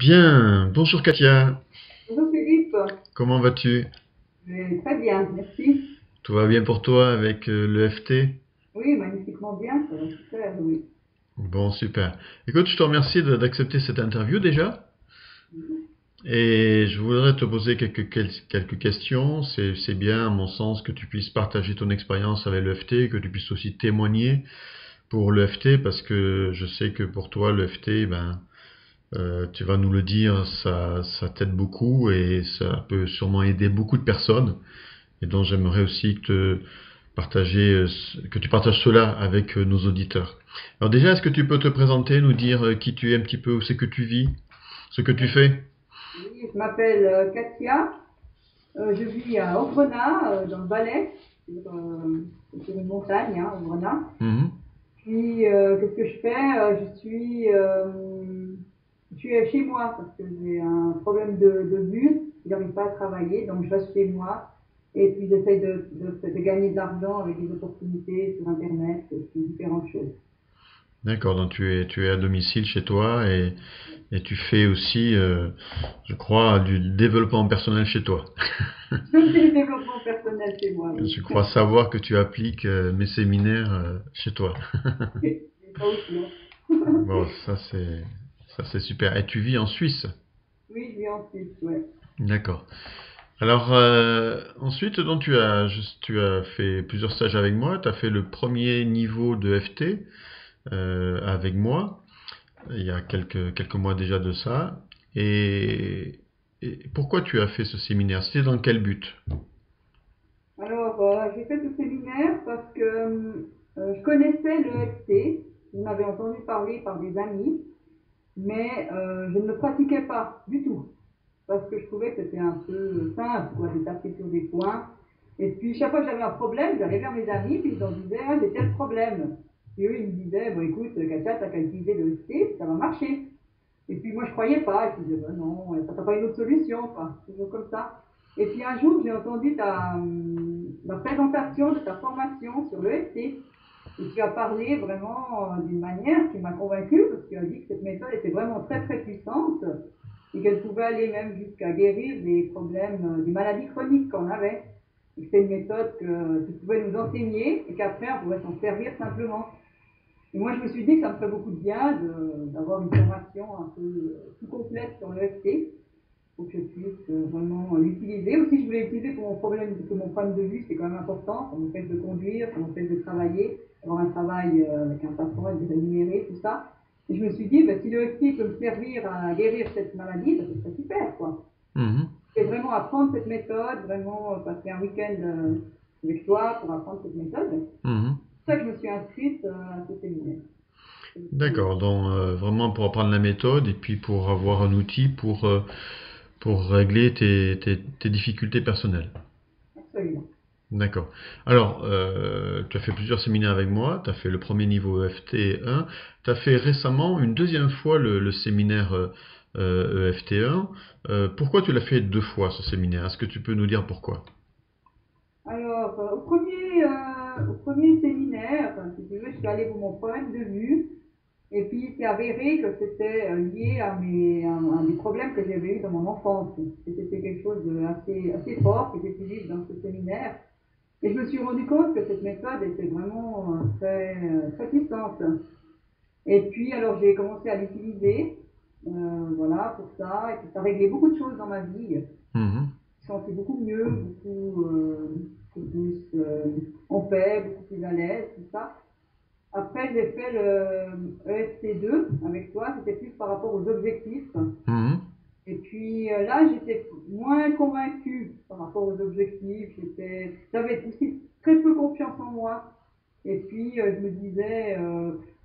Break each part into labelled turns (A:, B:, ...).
A: Bien, bonjour Katia,
B: Bonjour Philippe.
A: comment vas-tu?
B: Très bien, merci.
A: Tout va bien pour toi avec le FT?
B: Oui, magnifiquement bien, ça va super, oui.
A: Bon, super. Écoute, je te remercie d'accepter cette interview déjà. Et je voudrais te poser quelques questions. C'est bien, à mon sens, que tu puisses partager ton expérience avec le FT, que tu puisses aussi témoigner pour le FT, parce que je sais que pour toi, le FT, tu vas nous le dire, ça t'aide beaucoup et ça peut sûrement aider beaucoup de personnes. Et donc j'aimerais aussi que tu partages cela avec nos auditeurs. Alors déjà, est-ce que tu peux te présenter, nous dire qui tu es un petit peu, où c'est que tu vis, ce que tu fais?
B: Oui, je m'appelle Katia. Je vis à Aubrena, dans le Valais, sur une montagne, hein, Aubrena.
A: Mhm.
B: Puis, qu'est-ce que je fais? Je suis chez moi parce que j'ai un problème de vue. Je n'arrive pas à travailler, donc je reste chez moi. Et puis, j'essaie de gagner de l'argent avec des opportunités sur Internet, et puis différentes choses.
A: D'accord, donc tu es à domicile chez toi et tu fais aussi, je crois, du développement personnel chez toi.
B: Je fais du développement personnel chez moi, oui.
A: Je crois savoir que tu appliques mes séminaires chez toi.
B: Et ça aussi, hein.
A: Bon, ça c'est super. Et tu vis en Suisse?
B: Oui, je vis en Suisse, ouais.
A: D'accord. Alors ensuite, donc tu as fait plusieurs stages avec moi. Tu as fait le premier niveau de FT avec moi il y a quelques mois déjà de ça. Et, et pourquoi tu as fait ce séminaire? C'était dans quel but?
B: Alors, j'ai fait ce séminaire parce que je connaissais le l'EFT, j'en avais entendu parler par des amis, mais je ne le pratiquais pas du tout, parce que je trouvais que c'était un peu simple, quoi, de taper sur des points. Et puis, chaque fois que j'avais un problème, j'allais vers mes amis, puis je leur disais, ah, j'ai tel problème. Et eux, ils me disaient, bon, écoute, Katia, t'as qu'à utiliser le l'EFT, ça va marcher. Et puis moi je croyais pas, je disais ben non, t'as pas une autre solution, quoi, toujours comme ça. Et puis un jour j'ai entendu la présentation de ta formation sur l'EFT et tu as parlé vraiment d'une manière qui m'a convaincue parce que tu as dit que cette méthode était vraiment très très puissante et qu'elle pouvait aller même jusqu'à guérir des problèmes, des maladies chroniques qu'on avait. Et que c'est une méthode que tu pouvais nous enseigner et qu'après on pouvait s'en servir simplement. Et moi, je me suis dit que ça me ferait beaucoup de bien d'avoir une formation un peu plus complète sur l'EFT pour que je puisse vraiment l'utiliser. Aussi, je voulais l'utiliser pour mon problème, parce que mon problème de vue, c'est quand même important. Ça m'empêche de conduire, ça m'empêche de travailler, avoir un travail avec un patron, être rémunéré, tout ça. Et je me suis dit, bah, si l'EFT peut me servir à guérir cette maladie, bah, ce serait super, quoi.
A: Mhm.
B: Et vraiment apprendre cette méthode, vraiment passer un week-end avec toi pour apprendre cette méthode.
A: Mhm.
B: C'est pour ça que je me suis inscrite à ce séminaire.
A: D'accord, donc vraiment pour apprendre la méthode et puis pour avoir un outil pour régler tes difficultés personnelles.
B: Absolument.
A: D'accord. Alors, tu as fait plusieurs séminaires avec moi, tu as fait le premier niveau EFT 1, tu as fait récemment une deuxième fois le séminaire EFT 1. Pourquoi tu l'as fait deux fois ce séminaire? Est-ce que tu peux nous dire pourquoi?
B: Alors, au premier séminaire, si tu veux, je suis allée pour mon problème de vue. Et puis, il s'est avéré que c'était lié à des problèmes que j'avais eu dans mon enfance. Et c'était quelque chose assez fort que j'ai pu vivre dans ce séminaire. Et je me suis rendu compte que cette méthode était vraiment très puissante. Et puis, alors, j'ai commencé à l'utiliser, voilà, pour ça. Et puis, ça réglait beaucoup de choses dans ma vie.
A: Mhm.
B: Je me sentais beaucoup mieux, beaucoup plus en paix, beaucoup plus à l'aise, tout ça. Après, j'ai fait le ESC2 avec toi, c'était plus par rapport aux objectifs.
A: Mhm.
B: Et puis là, j'étais moins convaincue par rapport aux objectifs. J'avais aussi très peu confiance en moi. Et puis, je me disais,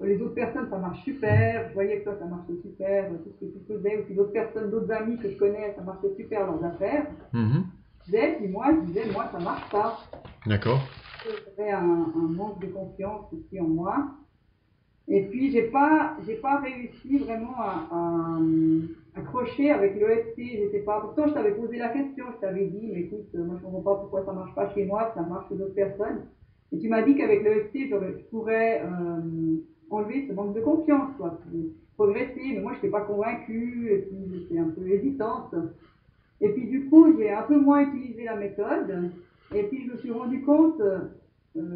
B: les autres personnes, ça marche super. Je voyais que toi, ça marchait super, tout ce que tu faisais. Aussi d'autres personnes, d'autres amis que je connais, ça marchait super leurs affaires.
A: Mhm.
B: Puis moi, je disais, moi, ça marche pas.
A: D'accord.
B: J'avais un manque de confiance aussi en moi. Et puis, j'ai pas réussi vraiment à accrocher avec l'EFT. J'étais pas. Pourtant, je t'avais posé la question. Je t'avais dit, mais écoute, moi, je comprends pas pourquoi ça marche pas chez moi, ça marche chez d'autres personnes. Et tu m'as dit qu'avec l'EFT, je pourrais enlever avait ce manque de confiance, quoi, pour progresser, mais moi je n'étais pas convaincue, et puis j'étais un peu hésitante. Et puis du coup, j'ai un peu moins utilisé la méthode, et puis je me suis rendu compte,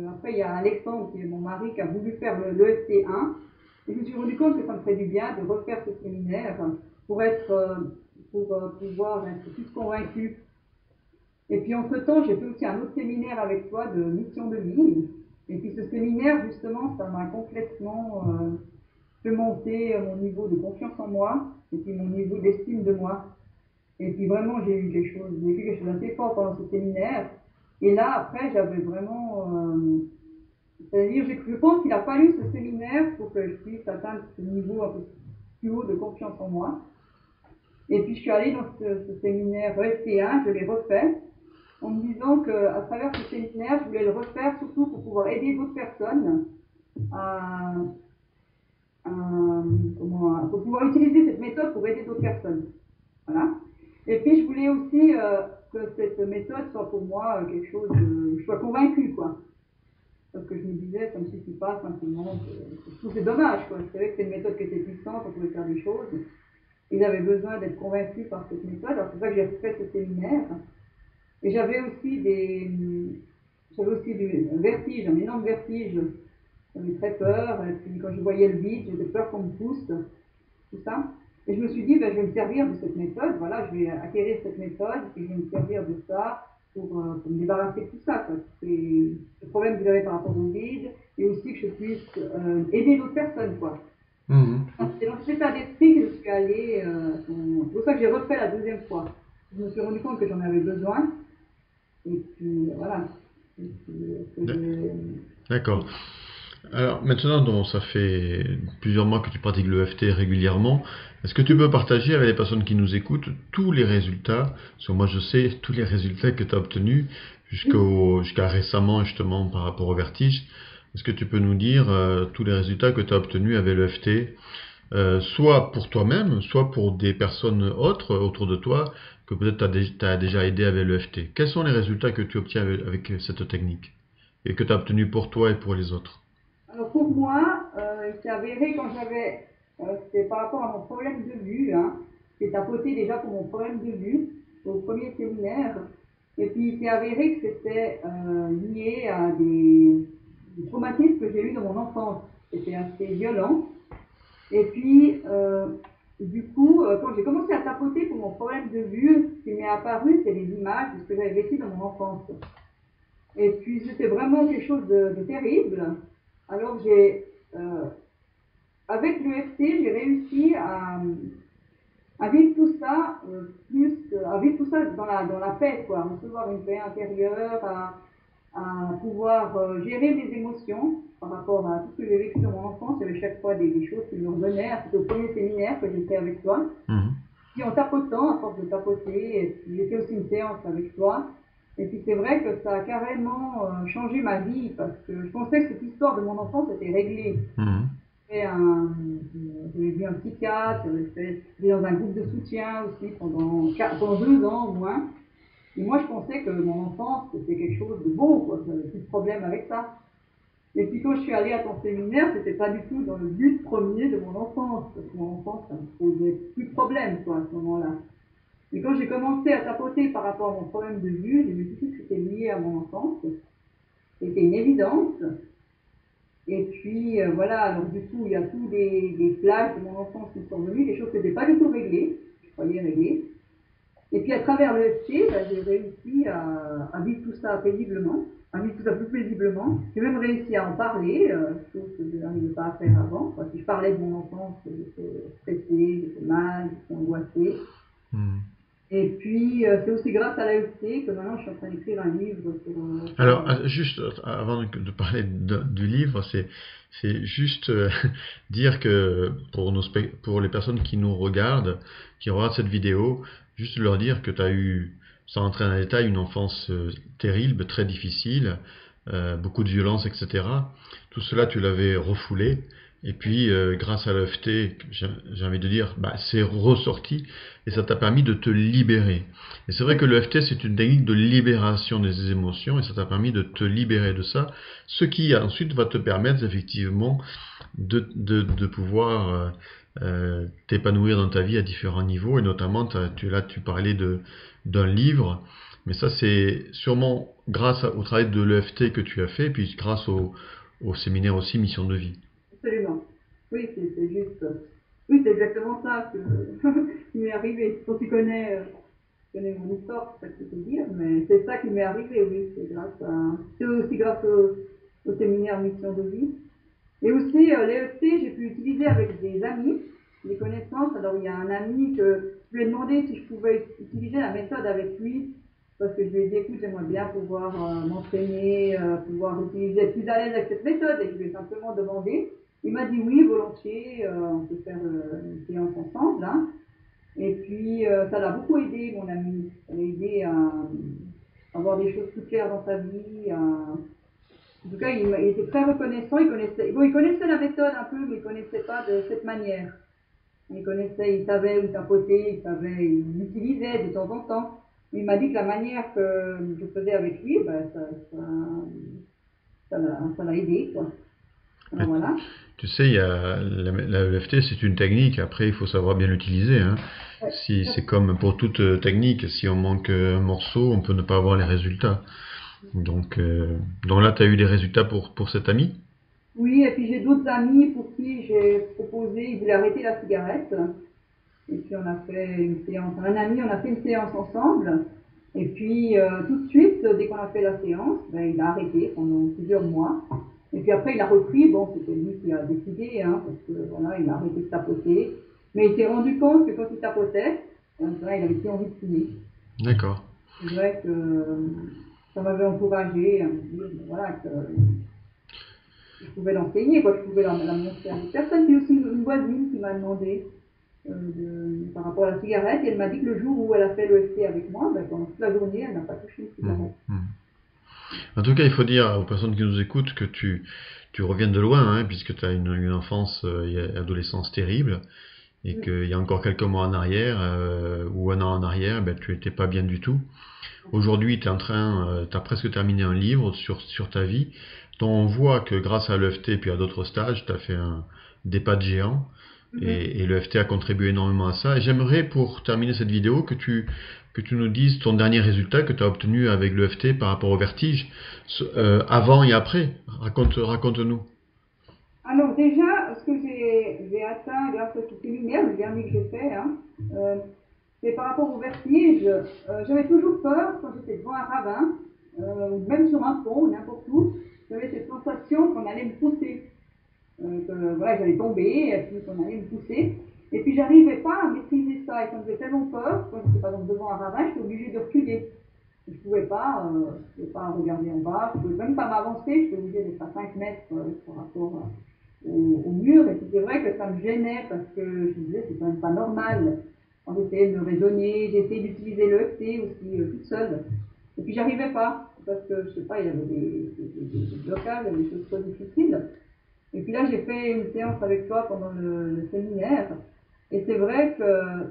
B: après il y a Alexandre, qui est mon mari, qui a voulu faire l'EFT 1, et je me suis rendu compte que ça me ferait du bien de refaire ce séminaire pour pouvoir être plus convaincue. Et puis entre-temps, j'ai fait aussi un autre séminaire avec toi de mission de vie. Et puis ce séminaire, justement, ça m'a complètement fait monter mon niveau de confiance en moi et puis mon niveau d'estime de moi. Et puis vraiment, j'ai vécu quelque chose d'assez fort pendant ce séminaire. Et là, après, j'avais vraiment... c'est-à-dire, je pense qu'il a fallu ce séminaire pour que je puisse atteindre ce niveau un peu plus haut de confiance en moi. Et puis je suis allée dans ce séminaire EFT1, je l'ai refait, en me disant qu'à travers ce séminaire, je voulais le refaire surtout pour pouvoir aider d'autres personnes à, pour pouvoir utiliser cette méthode pour aider d'autres personnes. Voilà. Et puis je voulais aussi que cette méthode soit pour moi quelque chose de... je sois convaincue, quoi. Parce que je me disais, ça ne me suffit pas simplement. Je trouve que c'est dommage, quoi. Je savais que c'était une méthode qui était puissante, on pouvait faire des choses. Et j'avais besoin d'être convaincue par cette méthode. Alors c'est pour ça que j'ai fait ce séminaire. Et j'avais aussi du vertige, un énorme vertige. J'avais très peur. Et puis quand je voyais le vide, j'avais peur qu'on me pousse, tout ça. Et je me suis dit, ben, je vais me servir de cette méthode. Voilà, je vais acquérir cette méthode et je vais me servir de ça pour me débarrasser de tout ça, quoi. C'est le problème que j'avais par rapport au vide et aussi que je puisse aider d'autres personnes, quoi. C'est dans cet état d'esprit que je suis allée. C'est pour ça que j'ai refait la deuxième fois. Je me suis rendu compte que j'en avais besoin. Et puis voilà. Et puis,
A: D'accord. Alors maintenant, donc, ça fait plusieurs mois que tu pratiques le FT régulièrement. Est-ce que tu peux partager avec les personnes qui nous écoutent tous les résultats? Parce que moi, je sais tous les résultats que tu as obtenus jusqu'à récemment, justement, par rapport au vertige. Est-ce que tu peux nous dire tous les résultats que tu as obtenus avec le FT, soit pour toi-même, soit pour des personnes autres autour de toi que peut-être tu as déjà aidé avec le FT? Quels sont les résultats que tu obtiens avec cette technique et que tu as obtenus pour toi et pour les autres?
B: Alors pour moi, il s'est avéré quand c'était par rapport à mon problème de vue, hein, j'ai tapoté déjà pour mon problème de vue au premier séminaire, et puis il s'est avéré que c'était lié à des traumatismes que j'ai eus dans mon enfance. C'était assez violent. Et puis, du coup, quand j'ai commencé à tapoter pour mon problème de vue, ce qui m'est apparu, c'est les images de ce que j'avais vécu dans mon enfance. Et puis, c'était vraiment quelque chose de terrible. Alors, avec l'EFT, j'ai réussi à vivre tout ça, à vivre tout ça dans la paix, quoi, à recevoir une paix intérieure, à pouvoir gérer mes émotions par rapport à tout ce que j'ai vécu dans mon enfance. Il y avait chaque fois des choses qui me revenaient. C'était au premier séminaire que j'ai fait avec toi. Puis en tapotant, à force de tapoter, j'ai fait aussi une séance avec toi. Et puis c'est vrai que ça a carrément changé ma vie parce que je pensais que cette histoire de mon enfance était réglée. J'avais vu un psychiatre, j'étais dans un groupe de soutien aussi pendant 2 ans au moins. Et moi je pensais que mon enfance c'était quelque chose de bon, quoi, j'avais plus de problème avec ça. Et puis quand je suis allée à ton séminaire, c'était pas du tout dans le but premier de mon enfance, parce que mon enfance ça me posait plus de problème, quoi, à ce moment-là. Et quand j'ai commencé à tapoter par rapport à mon problème de vue, j'ai vu tout que c'était lié à mon enfance. C'était une évidence. Et puis voilà, alors du coup, il y a tous des flashs de mon enfance qui sont venus, des choses qui n'étaient pas du tout réglées, je croyais réglées. Et puis à travers le FT, j'ai réussi à vivre tout ça paisiblement, à vivre tout ça plus paisiblement. J'ai même réussi à en parler, chose que je n'arrivais pas à faire avant. Si je parlais de mon enfance, j'étais stressée, j'étais mal, j'étais angoissée. Et puis, c'est aussi grâce à l'AFT que maintenant je suis en train d'écrire un livre sur...
A: Alors, juste avant de parler du livre, c'est juste dire que pour les personnes qui nous regardent, qui regardent cette vidéo, juste leur dire que tu as eu, sans entrer dans les détails, une enfance terrible, très difficile, beaucoup de violence, etc. Tout cela, tu l'avais refoulé. Et puis, grâce à l'EFT, j'ai envie de dire, bah, c'est ressorti et ça t'a permis de te libérer. Et c'est vrai que l'EFT, c'est une technique de libération des émotions et ça t'a permis de te libérer de ça, ce qui ensuite va te permettre effectivement de pouvoir t'épanouir dans ta vie à différents niveaux. Et notamment, tu parlais d'un livre, mais ça, c'est sûrement grâce au travail de l'EFT que tu as fait, et puis grâce au séminaire aussi Mission de vie.
B: Absolument. Oui, c'est juste. Oui, c'est exactement ça qui m'est arrivé. Quand tu connais mon histoire, c'est ça que je peux dire, mais c'est ça qui m'est arrivé, oui. C'est aussi grâce au séminaire Mission de vie. Et aussi, l'EFT, j'ai pu utiliser avec des amis, des connaissances. Alors, il y a un ami que je lui ai demandé si je pouvais utiliser la méthode avec lui, parce que je lui ai dit, écoute, j'aimerais bien pouvoir m'entraîner, pouvoir utiliser, être plus à l'aise avec cette méthode. Et je lui ai simplement demandé. Il m'a dit oui, volontiers, on peut faire une séance ensemble. Hein. Et puis, ça l'a beaucoup aidé, mon ami. Ça l'a aidé à avoir des choses plus claires dans sa vie, en tout cas, il était très reconnaissant. Il connaissait la méthode un peu, mais il ne connaissait pas de cette manière. Il connaissait, il savait où tapoter, il l'utilisait de temps en temps. Il m'a dit que la manière que je faisais avec lui, ben, ça l'a aidé, quoi. Alors voilà.
A: Tu sais, la EFT, c'est une technique. Après, il faut savoir bien l'utiliser. Hein.
B: Ouais.
A: Si, c'est comme pour toute technique. Si on manque un morceau, on peut ne pas avoir les résultats. Donc là, tu as eu des résultats pour cet ami?
B: Oui, et puis j'ai d'autres amis pour qui j'ai proposé, ils voulaient arrêter la cigarette. Et puis on a fait une séance, un ami, on a fait une séance ensemble. Et puis tout de suite, dès qu'on a fait la séance, ben, il a arrêté pendant plusieurs mois. Et puis après, il a repris. Bon, c'était lui qui a décidé, hein, parce que voilà, il a arrêté de tapoter. Mais il s'est rendu compte que quand il tapotait, il avait plus envie de fumer.
A: D'accord.
B: C'est vrai que ça m'avait encouragé à me dire, voilà, que je pouvais l'enseigner, quoi, je pouvais la montrer à d'autres personnes. C'est aussi une voisine qui m'a demandé par rapport à la cigarette, et elle m'a dit que le jour où elle a fait l'EFT avec moi, ben, pendant toute la journée, elle n'a pas touché une cigarette.
A: En tout cas, il faut dire aux personnes qui nous écoutent que tu reviens de loin, hein, puisque tu as une enfance et adolescence terrible, et qu'il y a encore quelques mois en arrière, ou un an en arrière, ben, tu n'étais pas bien du tout. Aujourd'hui, tu as presque terminé un livre sur ta vie, dont on voit que grâce à l'EFT et puis à d'autres stages, tu as fait des pas de géant. Et l'EFT a contribué énormément à ça. Et j'aimerais, pour terminer cette vidéo, que tu nous dises ton dernier résultat que tu as obtenu avec l'EFT par rapport au vertige, avant et après. Raconte-nous.
B: Alors déjà, ce que j'ai atteint grâce à ce séminaire, le dernier que j'ai fait, hein, c'est par rapport au vertige. J'avais toujours peur quand j'étais devant un ravin, même sur un pont, n'importe où. J'avais cette sensation qu'on allait me pousser. Que voilà, j'allais tomber, et puis qu'on allait me pousser. Et puis j'arrivais pas à maîtriser ça. Et quand j'avais tellement peur, quand j'étais par exemple devant un ravin, j'étais obligée de reculer. Je pouvais pas regarder en bas, je pouvais même pas m'avancer, j'étais obligée d'être à 5 mètres par rapport au mur. Et puis c'est vrai que ça me gênait parce que je me disais c'est quand même pas normal. Quand j'essayais de me raisonner, j'essayais d'utiliser le EFT aussi toute seule. Et puis j'arrivais pas, parce que je sais pas, il y avait des blocages, des choses trop difficiles. Et puis là, j'ai fait une séance avec toi pendant le séminaire. Et c'est vrai que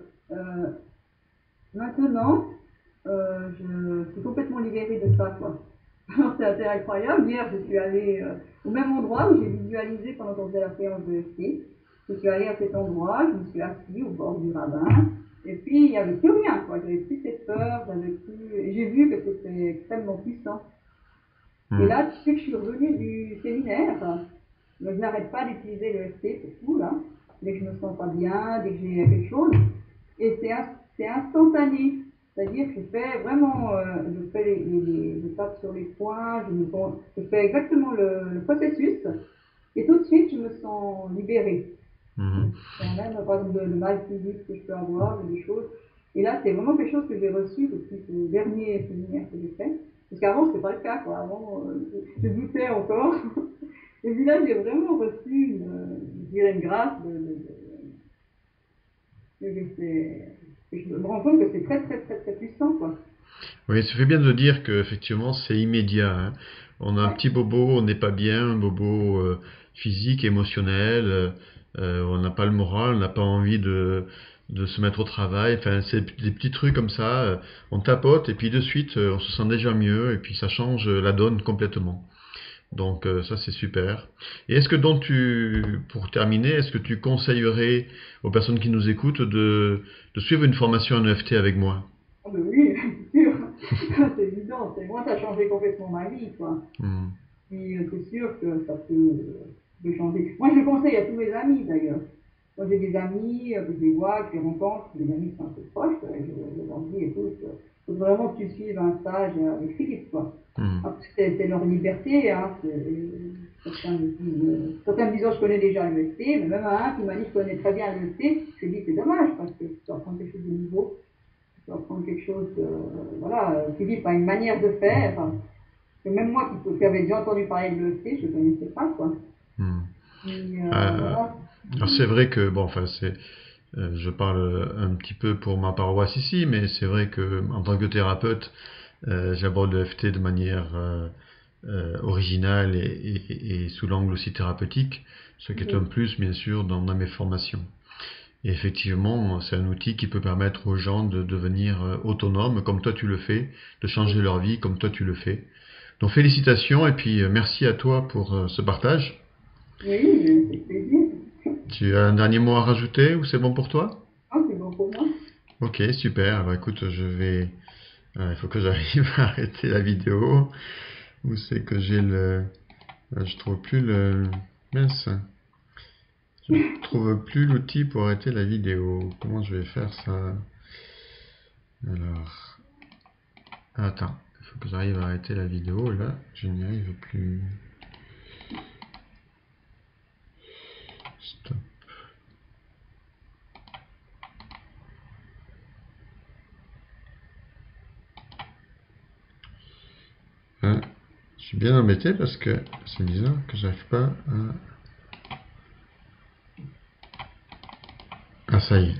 B: maintenant, je suis complètement libérée de ça, quoi. Alors, c'est assez incroyable. Hier, je suis allée au même endroit où j'ai visualisé pendant qu'on faisait la séance de FT. Je suis allée à cet endroit, je me suis assise au bord du ravin. Et puis, il n'y avait plus rien, quoi. J'avais plus cette peur, j'ai vu que c'était extrêmement puissant. Et là, depuis que je suis revenue du séminaire, je n'arrête pas d'utiliser le FT, c'est tout, là. Dès que je me sens pas bien, dès que j'ai quelque chose. Et c'est instantané. C'est-à-dire que je fais vraiment, je fais je tape sur les points, je fais exactement le processus. Et tout de suite, je me sens libérée. Même, par exemple, de mal physique que je peux avoir, des choses. Et là, c'est vraiment quelque chose que j'ai reçu depuis ce dernier séminaire que j'ai fait. Parce qu'avant, c'était pas le cas, quoi. Avant, je doutais encore. Et puis là, j'ai vraiment reçu une grâce je me rends compte que c'est très, très, très, très puissant, quoi.
A: Oui, ça fait bien de dire que effectivement c'est immédiat. Hein. On a un
B: Ouais.
A: petit bobo, on n'est pas bien, un bobo physique, émotionnelle, on n'a pas le moral, on n'a pas envie de se mettre au travail. Enfin, c'est des petits trucs comme ça, on tapote et puis de suite, on se sent déjà mieux et puis ça change la donne complètement. Donc ça c'est super. Et est-ce que donc pour terminer, est-ce que tu conseillerais aux personnes qui nous écoutent de suivre une formation en EFT avec moi?
B: Ah ben oui, c'est sûr, c'est évident. Moi, ça a changé complètement ma vie, quoi.
A: Hmm.
B: Puis c'est sûr que ça peut changer. Moi, je le conseille à tous mes amis d'ailleurs. Moi, j'ai des amis que je les vois, que je les rencontre, des amis qui sont un peu proches, je leur dis, écoute, faut vraiment que tu suives un stage avec Philippe, quoi.
A: Hmm.
B: Après, c'est leur liberté, hein. Certains me disent, oh, je connais déjà l'EFT, mais même un qui m'a dit, je connais très bien l'EFT, je lui dis, c'est dommage, parce que tu dois apprendre quelque chose de nouveau, tu dois apprendre quelque chose de, voilà, Philippe a une manière de faire, que même moi qui avais déjà entendu parler de l'EFT, je ne connaissais pas, quoi.
A: Hmm.
B: Puis,
A: Euh,
B: voilà.
A: alors c'est vrai que bon, enfin je parle un petit peu pour ma paroisse ici, mais c'est vrai que en tant que thérapeute, j'aborde le FT de manière originale et sous l'angle aussi thérapeutique, ce qui est un
B: Oui,
A: plus bien sûr dans mes formations. Et effectivement, c'est un outil qui peut permettre aux gens de devenir autonomes, comme toi tu le fais, de changer
B: oui,
A: leur vie comme toi tu le fais. Donc félicitations et puis merci à toi pour ce partage.
B: oui, c'est plaisir.
A: Tu as un dernier mot à rajouter ou c'est bon pour toi?
B: Ah, c'est bon pour moi.
A: Ok, super. Alors écoute, il faut que j'arrive à arrêter la vidéo. Où c'est que j'ai le... je trouve plus le... Mince. Je trouve plus l'outil pour arrêter la vidéo. Comment je vais faire ça? Alors... Attends. Il faut que j'arrive à arrêter la vidéo. Là, je n'y arrive plus. Stop. Hein, je suis bien embêté parce que c'est bizarre que j'arrive pas à... Ah, ça y est.